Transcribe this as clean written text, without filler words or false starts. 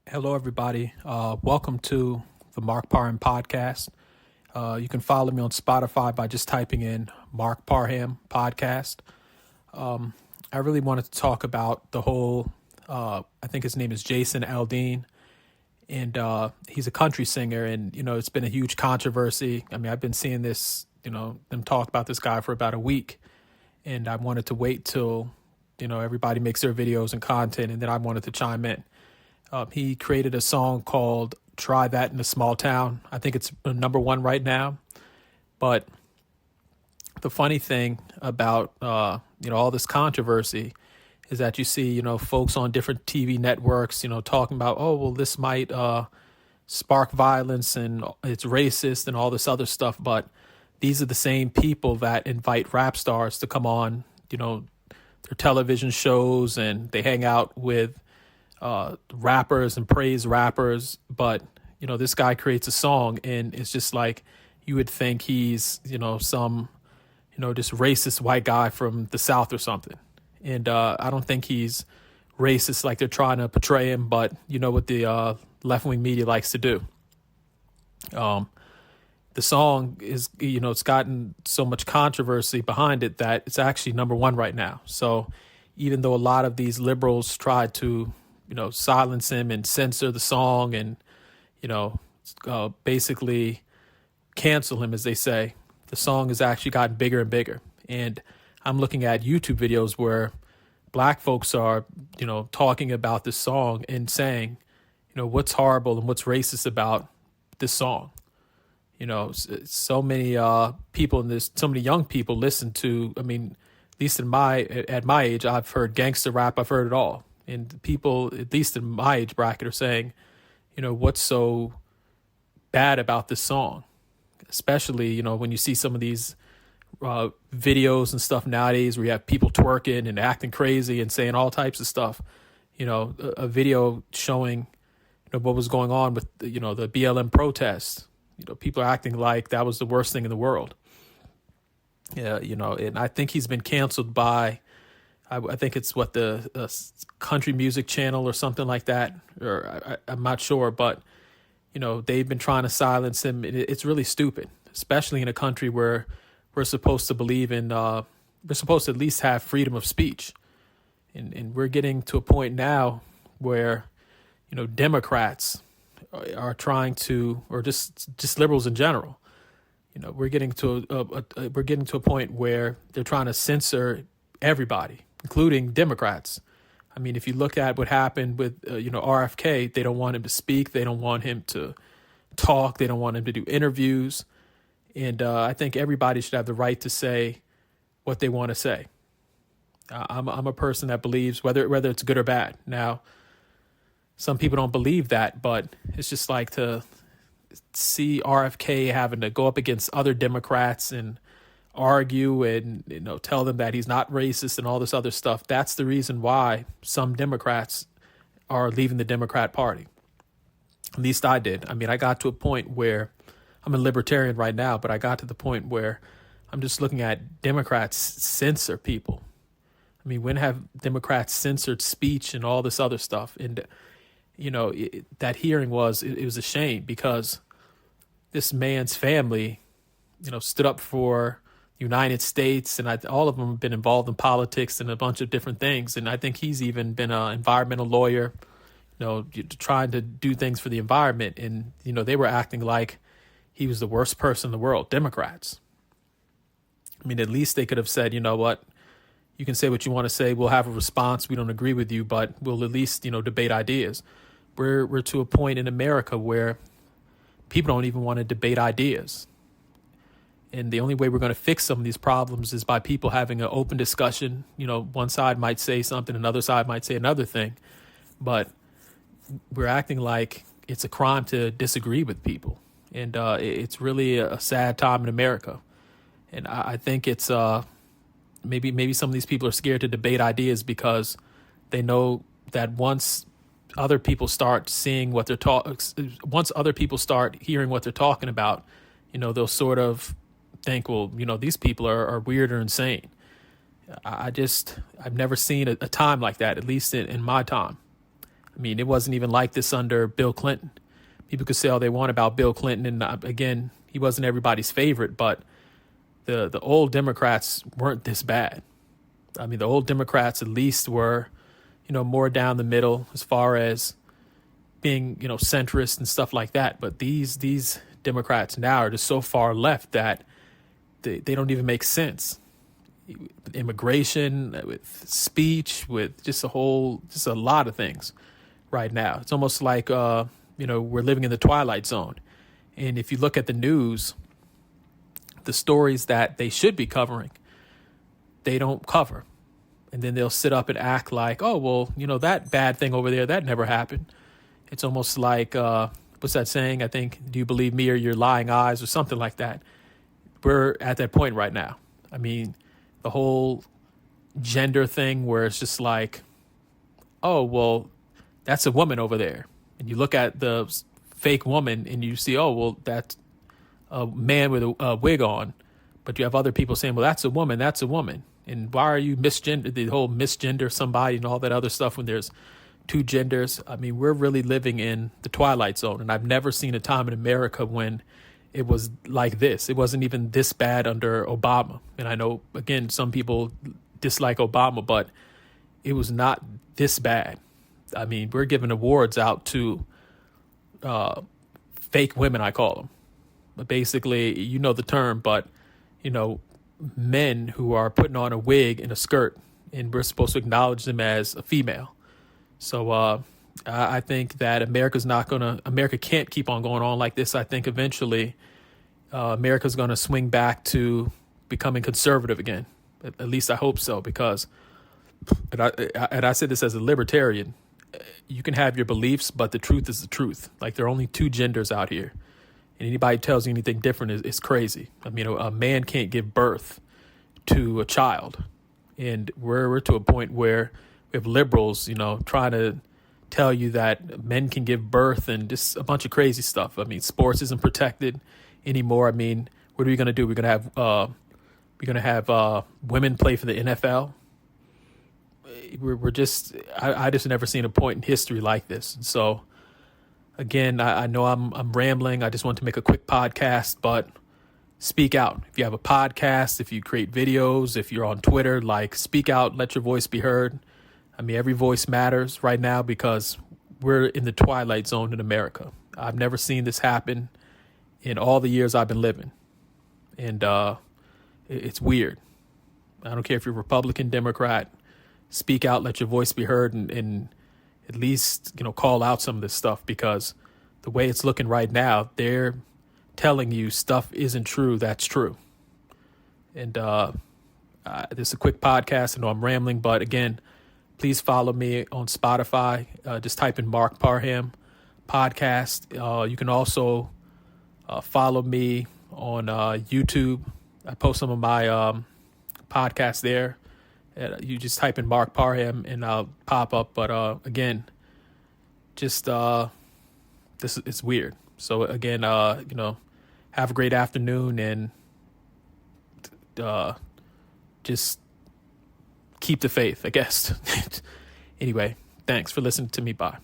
Hello, everybody. Welcome to the Mark Parham podcast. You can follow me on Spotify by just typing in Mark Parham podcast. I really wanted to talk about the whole, I think his name is Jason Aldean, and he's a country singer. And, it's been a huge controversy. I mean, I've been seeing this, them talk about this guy for about a week. And I wanted to wait till, everybody makes their videos and content, and then I wanted to chime in. He created a song called Try That in a Small Town. I think it's number one right now. But the funny thing about, all this controversy is that you see, folks on different TV networks, talking about, oh, well, this might spark violence and it's racist and all this other stuff. But these are the same people that invite rap stars to come on, their television shows, and they hang out with rappers and praise rappers. But this guy creates a song, and it's just like you would think he's some just racist white guy from the South or something. And I don't think he's racist like they're trying to portray him, but what the left-wing media likes to do. The song is, it's gotten so much controversy behind it that it's actually number one right now. So even though a lot of these liberals tried to silence him and censor the song and, basically cancel him, as they say, the song has actually gotten bigger and bigger. And I'm looking at YouTube videos where black folks are, talking about this song and saying, what's horrible and what's racist about this song. So many people in this, so many young people listen to, at least at my age, I've heard gangster rap, I've heard it all. And people, at least in my age bracket, are saying, what's so bad about this song? Especially, when you see some of these videos and stuff nowadays where you have people twerking and acting crazy and saying all types of stuff. A video showing, what was going on with, the BLM protests. People are acting like that was the worst thing in the world. Yeah, and I think he's been canceled by, I think it's the country music channel or something like that, or I'm not sure, but they've been trying to silence him. It's really stupid, especially in a country where we're supposed to believe in, we're supposed to at least have freedom of speech, and we're getting to a point now where Democrats are trying to, or just liberals in general, we're getting to a point where they're trying to censor everybody, including Democrats. If you look at what happened with, RFK, they don't want him to speak. They don't want him to talk. They don't want him to do interviews. And I think everybody should have the right to say what they want to say. I'm a person that believes whether it's good or bad. Now, some people don't believe that, but it's just like to see RFK having to go up against other Democrats and argue and tell them that he's not racist and all this other stuff. That's the reason why some Democrats are leaving the Democrat Party. At least I did. I got to a point where I'm a libertarian right now, but I got to the point where I'm just looking at Democrats censor people. When have Democrats censored speech and all this other stuff? And that hearing was a shame, because this man's family stood up for United States, and all of them have been involved in politics and a bunch of different things. And I think he's even been an environmental lawyer, trying to do things for the environment. And, they were acting like he was the worst person in the world, Democrats. At least they could have said, you know what, you can say what you want to say. We'll have a response. We don't agree with you, but we'll at least, debate ideas. We're to a point in America where people don't even want to debate ideas. And the only way we're going to fix some of these problems is by people having an open discussion. One side might say something, another side might say another thing. But we're acting like it's a crime to disagree with people. And it's really a sad time in America. And I think it's maybe some of these people are scared to debate ideas because they know that once other people start seeing what they're once other people start hearing what they're talking about, they'll sort of think, well, these people are weird or insane. I've never seen a time like that, at least in my time. I mean, it wasn't even like this under Bill Clinton. People could say all they want about Bill Clinton, and again, he wasn't everybody's favorite, but the old Democrats weren't this bad. I mean, the old Democrats at least were, more down the middle as far as being, centrist and stuff like that. But these Democrats now are just so far left that they don't even make sense. Immigration, with speech, with just a lot of things right now. It's almost like, we're living in the Twilight Zone. And if you look at the news, the stories that they should be covering, they don't cover. And then they'll sit up and act like, oh, well, that bad thing over there, that never happened. It's almost like, what's that saying? I think, do you believe me or your lying eyes, or something like that? We're at that point right now. I mean, the whole gender thing where it's just like, oh, well, that's a woman over there. And you look at the fake woman and you see, oh, well, that's a man with a wig on. But you have other people saying, well, that's a woman, that's a woman. And why are you the whole misgender somebody and all that other stuff when there's two genders? I mean, we're really living in the Twilight Zone. And I've never seen a time in America when it was like this. It wasn't even this bad under Obama. And I know, again, some people dislike Obama, but it was not this bad. I mean, we're giving awards out to fake women, I call them. But basically, you know the term, but, men who are putting on a wig and a skirt, and we're supposed to acknowledge them as a female. So I think that America can't keep on going on like this. I think eventually America's going to swing back to becoming conservative again. At least I hope so, because, and I said this as a libertarian, you can have your beliefs, but the truth is the truth. Like, there are only two genders out here. And anybody who tells you anything different is crazy. I mean, a man can't give birth to a child. And we're to a point where we have liberals, trying to tell you that men can give birth and just a bunch of crazy stuff. I mean, sports isn't protected anymore. I mean, what are we going to do? We're going to have women play for the NFL. I just never seen a point in history like this. And so, again, I know I'm rambling. I just want to make a quick podcast, but speak out. If you have a podcast, if you create videos, if you're on Twitter, speak out, let your voice be heard. I mean, every voice matters right now because we're in the Twilight Zone in America. I've never seen this happen in all the years I've been living. And it's weird. I don't care if you're Republican, Democrat. Speak out, let your voice be heard, and at least, call out some of this stuff, because the way it's looking right now, they're telling you stuff isn't true. That's true. And this is a quick podcast. I know I'm rambling, but again, please follow me on Spotify. Just type in Mark Parham podcast. You can also follow me on YouTube. I post some of my podcasts there. You just type in Mark Parham and I'll pop up. But again, just it's weird. So again, have a great afternoon, and just keep the faith, I guess. Anyway, thanks for listening to me. Bye.